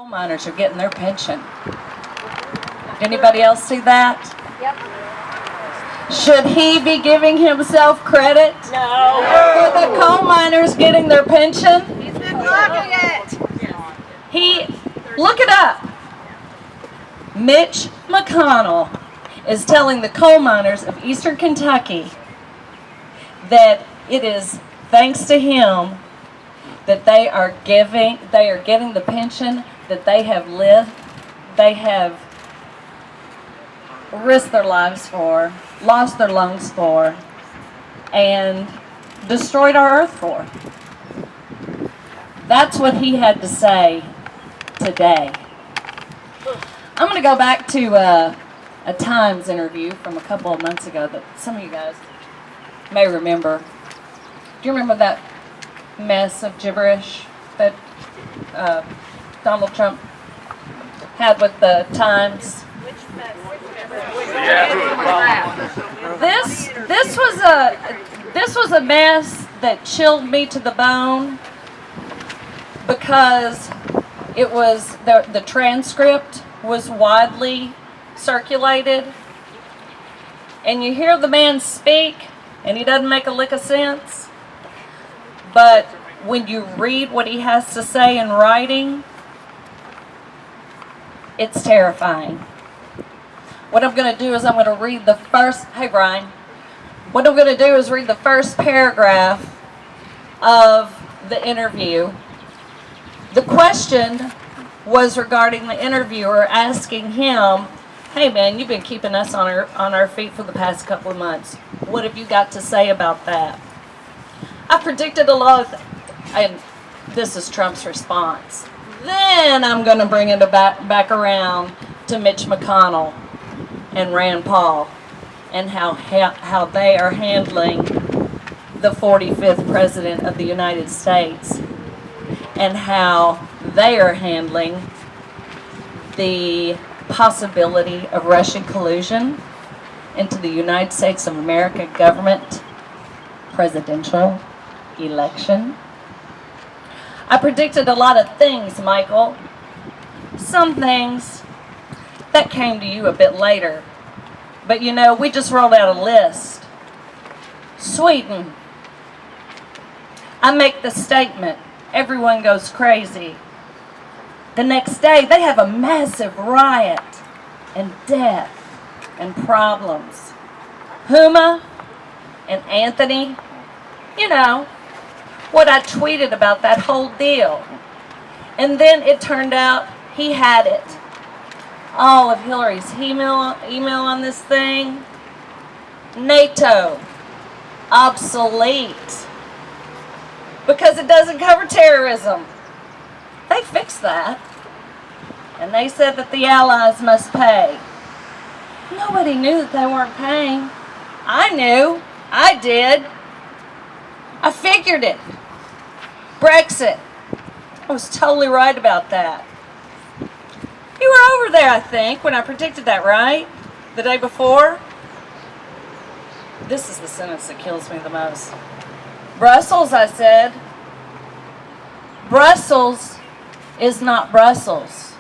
Coal miners are getting their pension. Did anybody else see that? Yep. Should he be giving himself credit? No. For the coal miners getting their pension? He's been blocking it. Look it up. Mitch McConnell is telling the coal miners of Eastern Kentucky that it is thanks to him that they are getting the pension that they have risked their lives for, lost their lungs for, and destroyed our earth for. That's what he had to say today. I'm going to go back to a Times interview from a couple of months ago that some of you guys may remember. Do you remember that mess of gibberish that Donald Trump had with the Times? Which mess? This was a mess that chilled me to the bone because it was the transcript was widely circulated, and you hear the man speak and he doesn't make a lick of sense, but when you read what he has to say in writing, it's terrifying. What I'm going to do is I'm going to read the first, hey Brian, what I'm going to do is read the first paragraph of the interview. The question was regarding the interviewer asking him, hey man, you've been keeping us on our feet for the past couple of months. What have you got to say about that? I predicted a lot of and this is Trump's response. Then I'm going to bring it back around to Mitch McConnell and Rand Paul and how they are handling the 45th President of the United States and how they are handling the possibility of Russian collusion into the United States of America government presidential election. I predicted a lot of things, Michael. Some things that came to you a bit later. But you know, we just rolled out a list. Sweden. I make the statement. Everyone goes crazy. The next day, they have a massive riot and death and problems. Huma and Anthony, you know, what I tweeted about that whole deal. And then it turned out he had it. All of Hillary's email on this thing. NATO, obsolete. Because it doesn't cover terrorism. They fixed that. And they said that the allies must pay. Nobody knew that they weren't paying. I knew. I did. I figured it. Brexit. I was totally right about that. You were over there, I think, when I predicted that, right? The day before? This is the sentence that kills me the most. Brussels, I said. Brussels is not Brussels.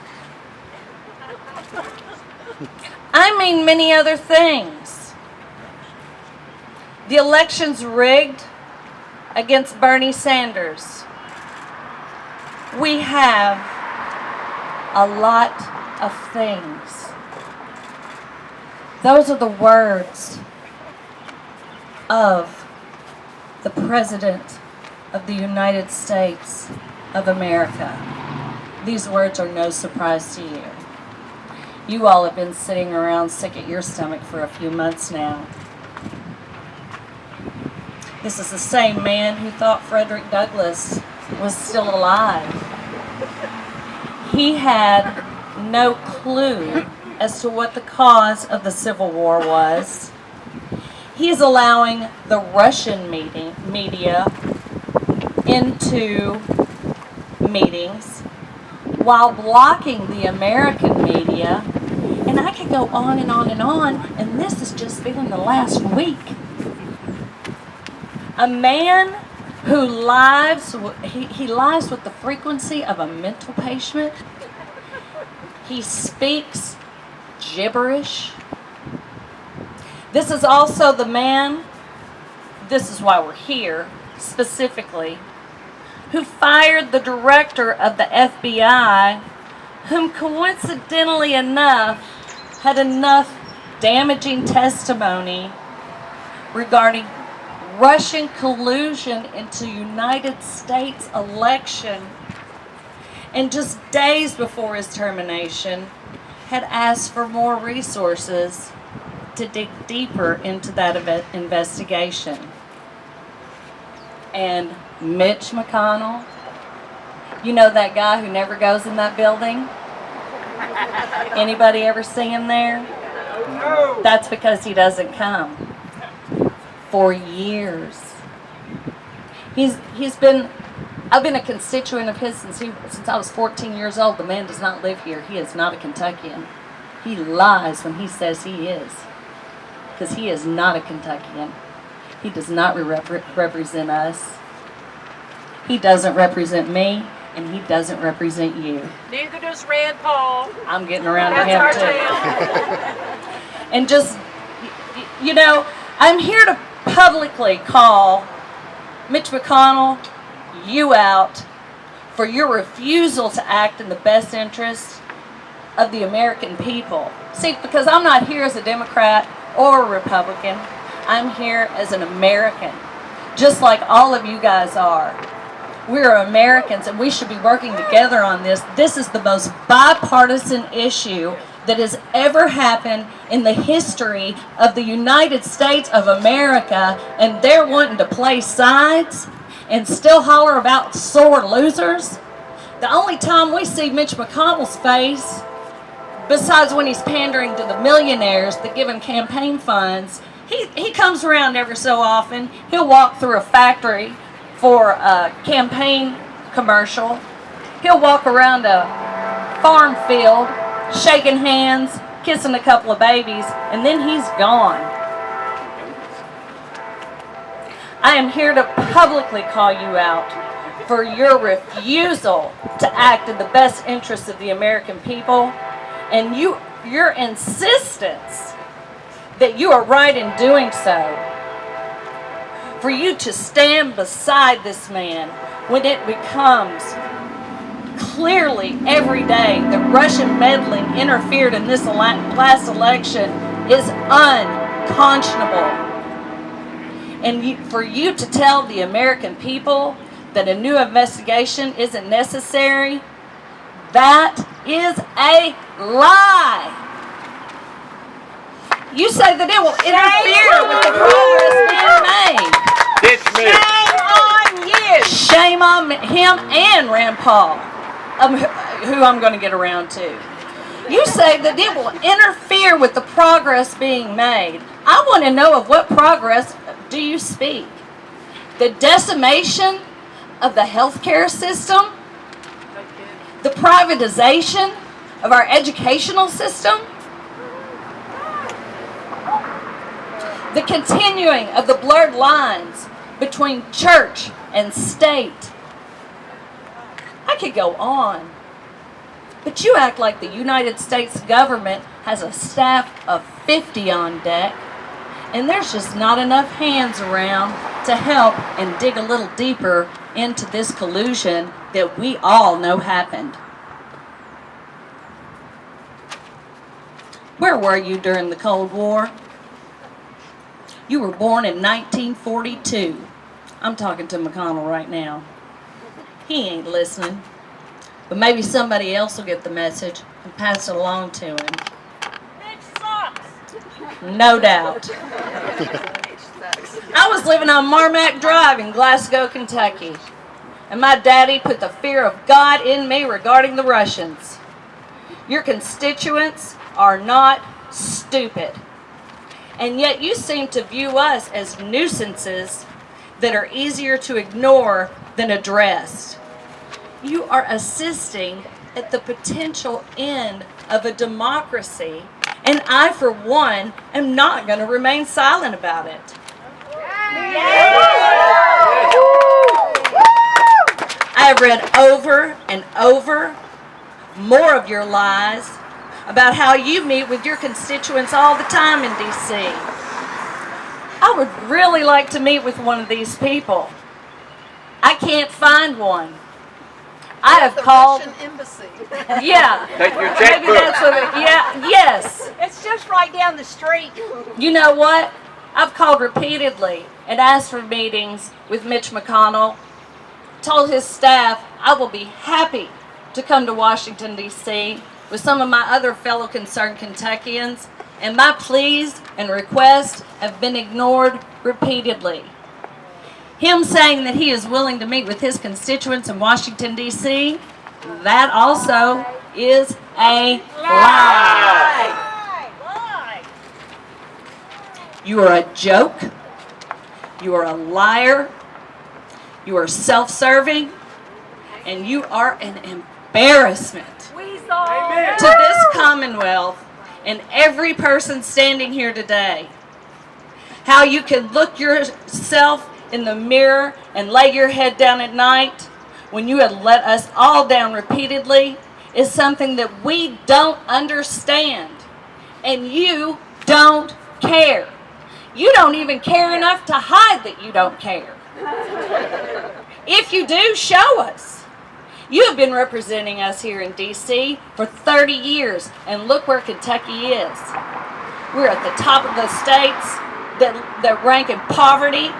I mean many other things. The election's rigged against Bernie Sanders. We have a lot of things. Those are the words of the President of the United States of America. These words are no surprise to you. You all have been sitting around sick at your stomach for a few months now. This is the same man who thought Frederick Douglass was still alive. He had no clue as to what the cause of the Civil War was. He is allowing the Russian media into meetings while blocking the American media. And I could go on and on and on, and this has just been in the last week. A man who lies, he lies with the frequency of a mental patient. He speaks gibberish. This is also the man, this is why we're here specifically, who fired the director of the FBI, whom coincidentally enough had enough damaging testimony regarding Russian collusion into United States election, and just days before his termination had asked for more resources to dig deeper into that investigation. And Mitch McConnell, you know that guy who never goes in that building? Anybody ever see him there? No. That's because he doesn't come. For years. I've been a constituent of his since I was 14 years old. The man does not live here. He is not a Kentuckian. He lies when he says he is. Because he is not a Kentuckian. He does not represent us. He doesn't represent me, and he doesn't represent you. Neither does Rand Paul. I'm getting around to That's him our too. town. And just, you know, I'm here to publicly call Mitch McConnell, you out for your refusal to act in the best interest of the American people. See, because I'm not here as a Democrat or a Republican. I'm here as an American, just like all of you guys are. We're Americans, and we should be working together on this. This is the most bipartisan issue that has ever happened in the history of the United States of America, and they're wanting to play sides and still holler about sore losers. The only time we see Mitch McConnell's face, besides when he's pandering to the millionaires that give him campaign funds, he comes around every so often. He'll walk through a factory for a campaign commercial. He'll walk around a farm field, shaking hands, kissing a couple of babies, and then he's gone. I am here to publicly call you out for your refusal to act in the best interests of the American people, and your insistence that you are right in doing so. For you to stand beside this man when it becomes clearly every day that Russian meddling interfered in this last election is unconscionable. And for you to tell the American people that a new investigation isn't necessary, that is a lie. You say that it will interfere with the progress being made. Shame on you. Shame on him and Rand Paul, who I'm going to get around to. You say that it will interfere with the progress being made. I want to know of what progress do you speak? The decimation of the healthcare system? The privatization of our educational system? The continuing of the blurred lines between church and state? I could go on. But you act like the United States government has a staff of 50 on deck, and there's just not enough hands around to help and dig a little deeper into this collusion that we all know happened. Where were you during the Cold War? You were born in 1942. I'm talking to McConnell right now. He ain't listening. But maybe somebody else will get the message and pass it along to him. Mitch sucks. No doubt. I was living on Marmac Drive in Glasgow, Kentucky. And my daddy put the fear of God in me regarding the Russians. Your constituents are not stupid. And yet you seem to view us as nuisances that are easier to ignore than address. You are assisting at the potential end of a democracy, and I, for one, am not going to remain silent about it. I have read over and over more of your lies about how you meet with your constituents all the time in D.C. I would really like to meet with one of these people. I can't find one. I have called Russian embassy. Yeah. Take your Maybe checkbook. that's what it, yeah, yes. It's just right down the street. You know what? I've called repeatedly and asked for meetings with Mitch McConnell, told his staff I will be happy to come to Washington, D.C. with some of my other fellow concerned Kentuckians, and my pleas and requests have been ignored repeatedly. Him saying that he is willing to meet with his constituents in Washington, D.C., that also is a lie. Lie. You are a joke. You are a liar. You are self-serving. And you are an embarrassment Weasel. to this Commonwealth and every person standing here today. How you can look yourself in the mirror and lay your head down at night when you have let us all down repeatedly is something that we don't understand. And you don't care. You don't even care enough to hide that you don't care. If you do, show us. You have been representing us here in D.C. for 30 years, and look where Kentucky is. We're at the top of the states that rank in poverty,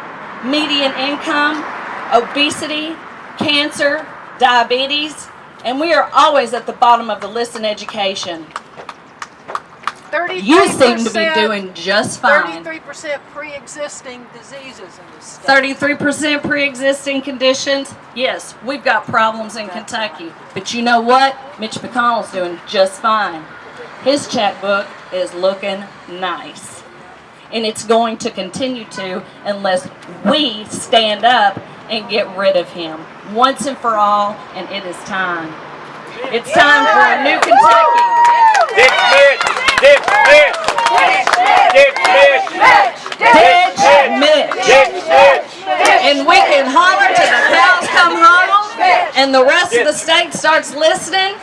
median income, obesity, cancer, diabetes, and we are always at the bottom of the list in education. 33%, You seem to be doing just fine. 33% pre-existing diseases in this state. 33% pre-existing conditions. Yes, we've got problems in Kentucky. But you know what? Mitch McConnell's doing just fine. His checkbook is looking nice. And it's going to continue to unless we stand up and get rid of him once and for all, and it is time. It's time for a new Kentucky. Ditch Mitch! Ditch Mitch! Ditch Mitch! Ditch Mitch. Ditch Mitch! And we can holler till the cows come home, and the rest of the state starts listening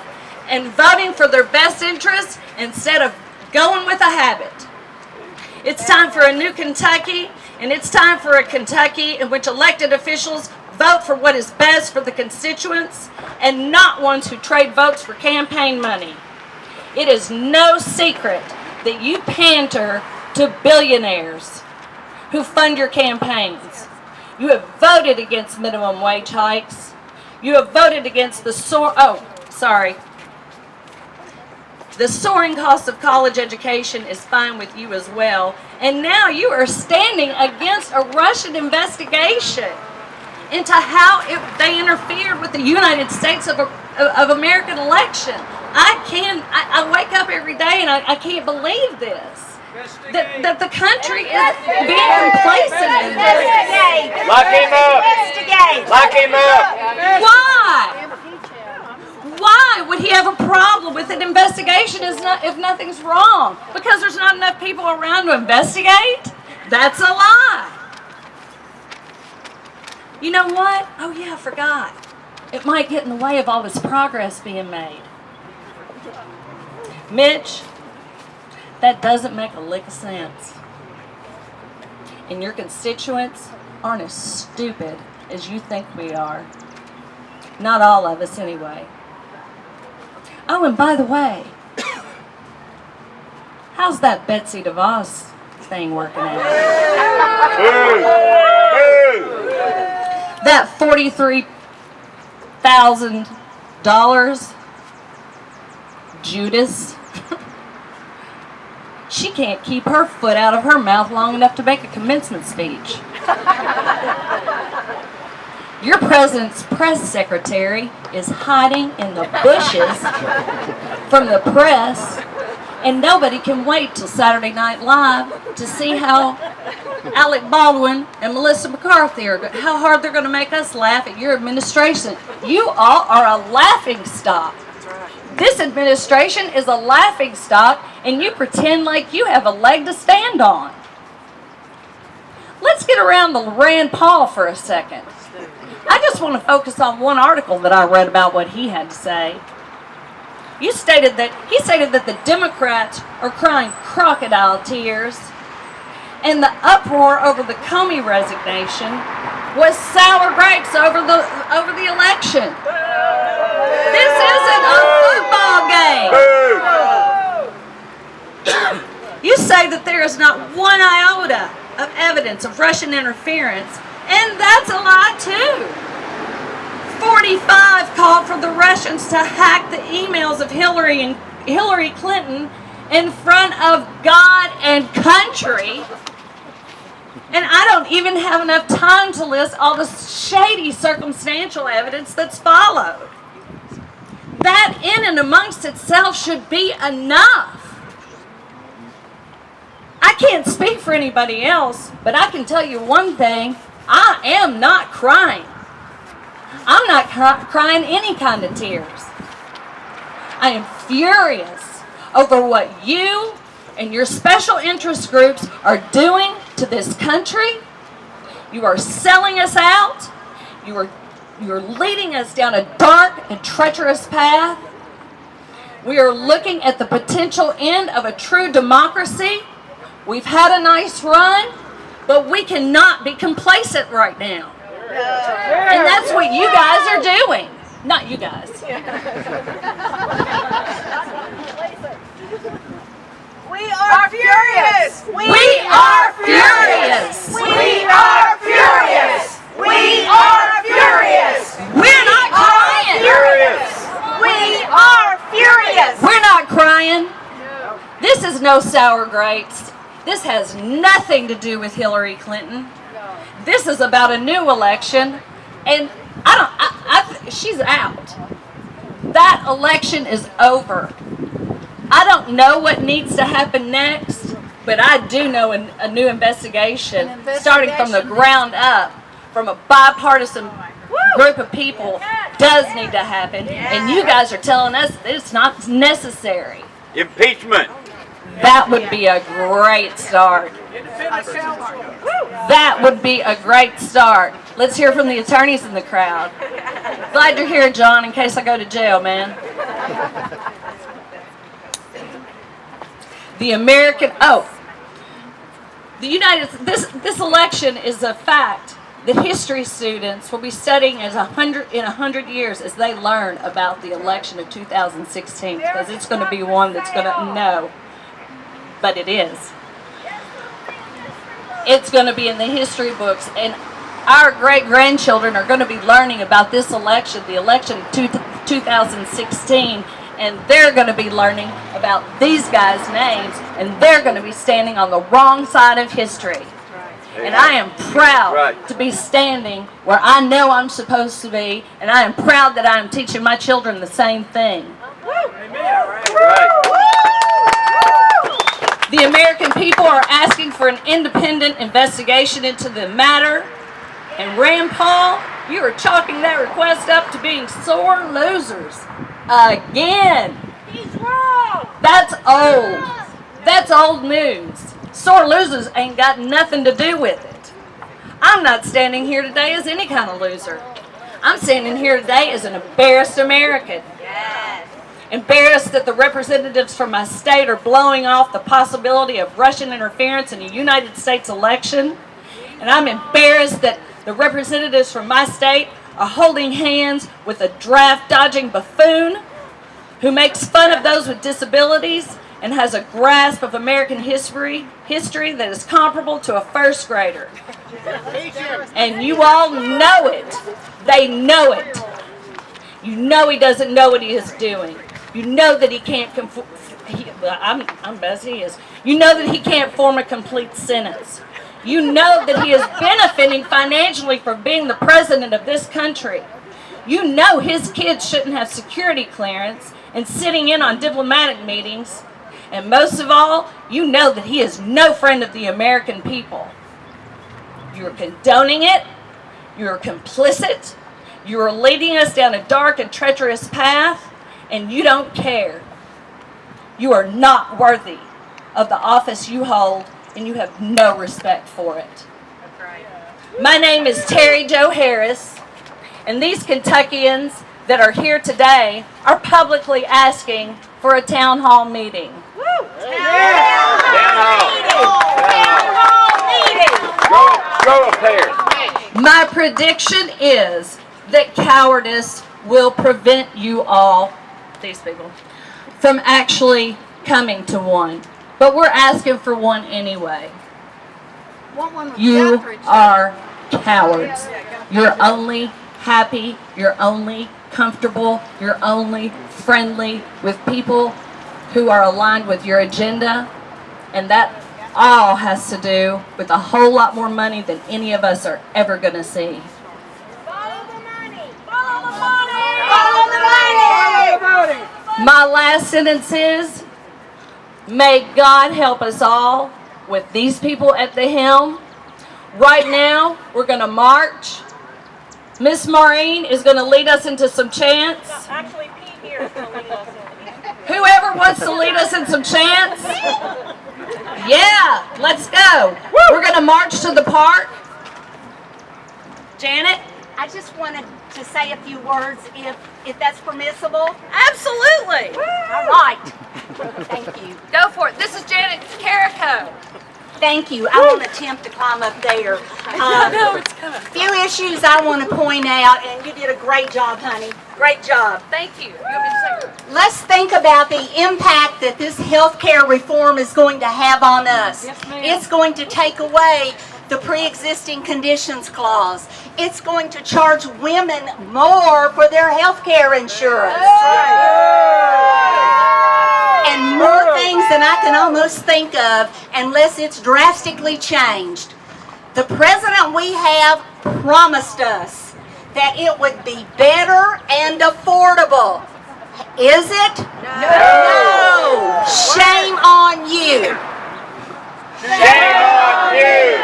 and voting for their best interests instead of going with a habit. It's time for a new Kentucky, and it's time for a Kentucky in which elected officials vote for what is best for the constituents and not ones who trade votes for campaign money. It is no secret that you pander to billionaires who fund your campaigns. You have voted against minimum wage hikes. You have voted against the The soaring cost of college education is fine with you as well. And now you are standing against a Russian investigation into how they interfered with the United States of American election. I wake up every day and I can't believe this. That the country is being complacent in this. Lock him up! Investigate. Lock him up! Why? Why would he have a problem with an investigation if nothing's wrong? Because there's not enough people around to investigate? That's a lie. You know what? Oh yeah, I forgot. It might get in the way of all this progress being made. Mitch, that doesn't make a lick of sense. And your constituents aren't as stupid as you think we are. Not all of us, anyway. Oh, and by the way, how's that Betsy DeVos thing working out? Boo! Boo! That $43,000, Judas, she can't keep her foot out of her mouth long enough to make a commencement speech. Your president's press secretary is hiding in the bushes from the press, and nobody can wait till Saturday Night Live to see how Alec Baldwin and Melissa McCarthy how hard they're going to make us laugh at your administration. You all are a laughingstock. This administration is a laughingstock, and you pretend like you have a leg to stand on. Let's get around to Rand Paul for a second. I just want to focus on one article that I read about what he had to say. he stated that the Democrats are crying crocodile tears, and the uproar over the Comey resignation was sour grapes over the election. This isn't a football game. You say that there is not one iota of evidence of Russian interference, and that's a lie too. 45 called for the Russians to hack the emails of Hillary Clinton in front of God and country. And I don't even have enough time to list all the shady circumstantial evidence that's followed. That in and amongst itself should be enough. I can't speak for anybody else, but I can tell you one thing. I am not crying. I'm not crying any kind of tears. I am furious over what you and your special interest groups are doing to this country. You are selling us out. You're leading us down a dark and treacherous path. We are looking at the potential end of a true democracy. We've had a nice run, but we cannot be complacent right now. And that's what you guys are doing. Not you guys. We are furious. We are furious. We are furious. We are furious. We're not crying. We are furious. We're not crying. This is no sour grapes. This has nothing to do with Hillary Clinton. This is about a new election, and she's out. That election is over. I don't know what needs to happen next, but I do know a new investigation, starting from the ground up, from a bipartisan group of people, does need to happen, and you guys are telling us that it's not necessary. Impeachment. That would be a great start. That would be a great start. Let's hear from the attorneys in the crowd. Glad you're here, John, in case I go to jail, man. This election is a fact that history students will be studying in 100 years as they learn about the election of 2016, because it's going to be one that's going to know. But it is. It's going to be in the history books, and our great-grandchildren are going to be learning about this election, the election of 2016, and they're going to be learning about these guys' names, and they're going to be standing on the wrong side of history. And I am proud to be standing where I know I'm supposed to be, and I am proud that I am teaching my children the same thing. The American people are asking for an independent investigation into the matter. And Rand Paul, you are chalking that request up to being sore losers. Again. He's wrong. That's old. That's old news. Sore losers ain't got nothing to do with it. I'm not standing here today as any kind of loser. I'm standing here today as an embarrassed American. Yes. Embarrassed that the representatives from my state are blowing off the possibility of Russian interference in a United States election. And I'm embarrassed that the representatives from my state are holding hands with a draft-dodging buffoon who makes fun of those with disabilities and has a grasp of American history that is comparable to a first grader. And you all know it. They know it. You know he doesn't know what he is doing. You know that he can't I'm best he is. You know that he can't form a complete sentence. You know that he is benefiting financially from being the president of this country. You know his kids shouldn't have security clearance and sitting in on diplomatic meetings. And most of all, you know that he is no friend of the American people. You are condoning it. You are complicit. You are leading us down a dark and treacherous path, and you don't care. You are not worthy of the office you hold, and you have no respect for it. My name is Terry Jo Harris, and these Kentuckians that are here today are publicly asking for a town hall meeting. Down hall meeting. Show of hands. My prediction is that cowardice will prevent you all, these people, from actually coming to one. But we're asking for one anyway. You are cowards. You're only happy, you're only comfortable, you're only friendly with people who are aligned with your agenda, and that all has to do with a whole lot more money than any of us are ever going to see. Follow the money. Follow the money. Follow the money. My last sentence is, may God help us all with these people at the helm. Right now, we're going to march. Miss Maureen is going to lead us into some chants. Actually, Pete here is going to lead us in. Whoever wants to lead us in some chants, yeah, let's go. We're going to march to the park. Janet? I just wanted to say a few words, if that's permissible. Absolutely. All right. Thank you. Go for it. This is Janet Carrico. Thank you. I won't attempt to climb up there. No, it's coming. Few issues I want to point out, and you did a great job, honey. Great job. Thank you. You want me to say it? Let's think about the impact that this health care reform is going to have on us. Yes, ma'am. It's going to take away the pre-existing conditions clause. It's going to charge women more for their health care insurance. And more things than I can almost think of unless it's drastically changed. The president we have promised us that it would be better and affordable. Is it? No. Shame on you. Shame on you.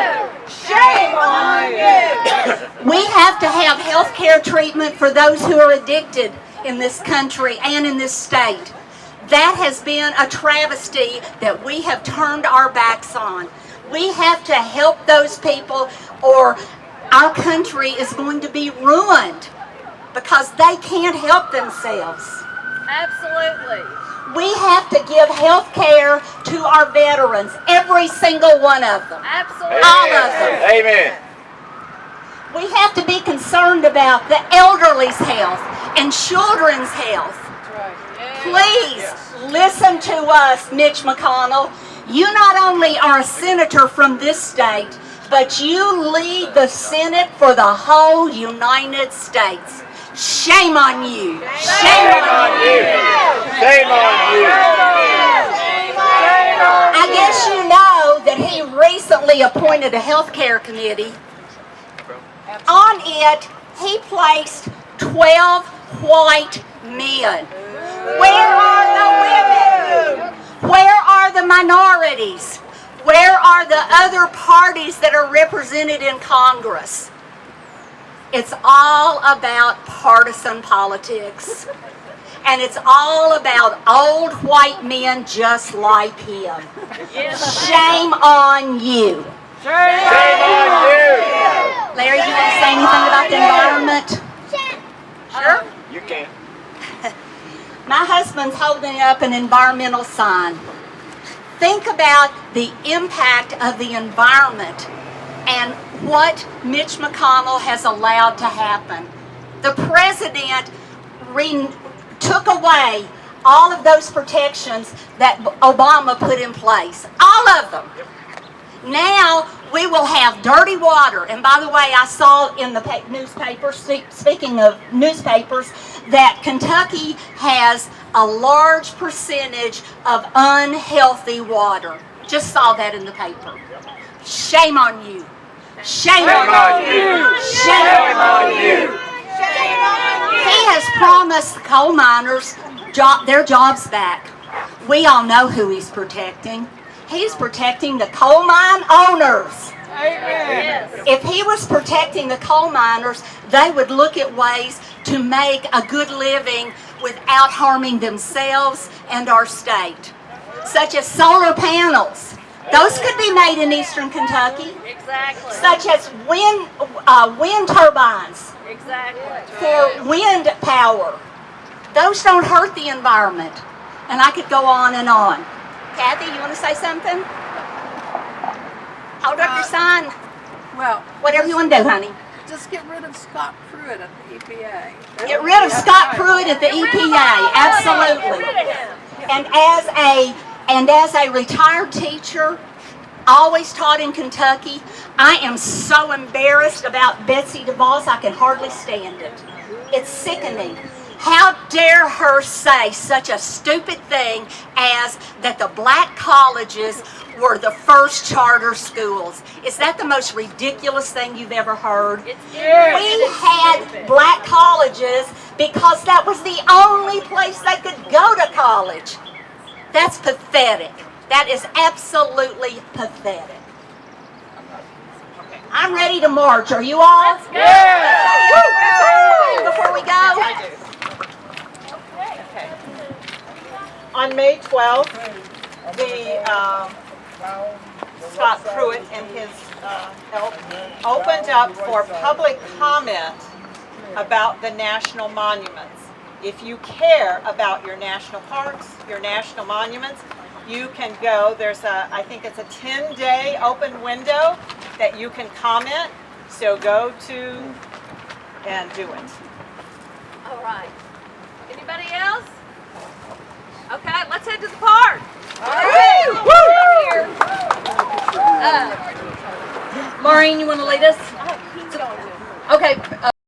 Shame on you. We have to have health care treatment for those who are addicted in this country and in this state. That has been a travesty that we have turned our backs on. We have to help those people or our country is going to be ruined because they can't help themselves. Absolutely. We have to give health care to our veterans, every single one of them. Absolutely. All of them. Amen. We have to be concerned about the elderly's health and children's health. Please listen to us, Mitch McConnell. You not only are a senator from this state, but you lead the Senate for the whole United States. Shame on you. Shame on you. Shame on you. I guess you know that he recently appointed a health care committee. On it, he placed 12 white men. Where are the women? Where are the minorities? Where are the other parties that are represented in Congress? It's all about partisan politics. And it's all about old white men just like him. Shame on you. Shame on you. Larry, you want to say anything about the environment? Sure. You can. My husband's holding up an environmental sign. Think about the impact of the environment and what Mitch McConnell has allowed to happen. The president took away all of those protections that Obama put in place. All of them. Now we will have dirty water. And by the way, I saw in the newspaper, speaking of newspapers, that Kentucky has a large percentage of unhealthy water. Just saw that in the paper. Shame on you. Shame on you. Shame on you. He has promised the coal miners their jobs back. We all know who he's protecting. He's protecting the coal mine owners. Amen. If he was protecting the coal miners, they would look at ways to make a good living without harming themselves and our state, such as solar panels. Those could be made in eastern Kentucky, Exactly. such as wind turbines Exactly. for wind power. Those don't hurt the environment. And I could go on and on. Kathy, you want to say something? Hold up your sign. Well, Whatever you want to do, honey. just get rid of Scott Pruitt at the EPA. Get rid of Scott Pruitt at the EPA. Absolutely. And as a retired teacher, always taught in Kentucky, I am so embarrassed about Betsy DeVos, I can hardly stand it. It's sickening. How dare her say such a stupid thing as that the black colleges were the first charter schools? Is that the most ridiculous thing you've ever heard? We had black colleges because that was the only place they could go to college. That's pathetic. That is absolutely pathetic. I'm ready to march. Are you all? Before we go? On May 12th, Scott Pruitt and his help opened up for public comment about the national monuments. If you care about your national parks, your national monuments, you can go. There's I think it's a 10-day open window that you can comment. So go to and do it. All right. Anybody else? Okay, let's head to the park. All right. Maureen, you want to lead us?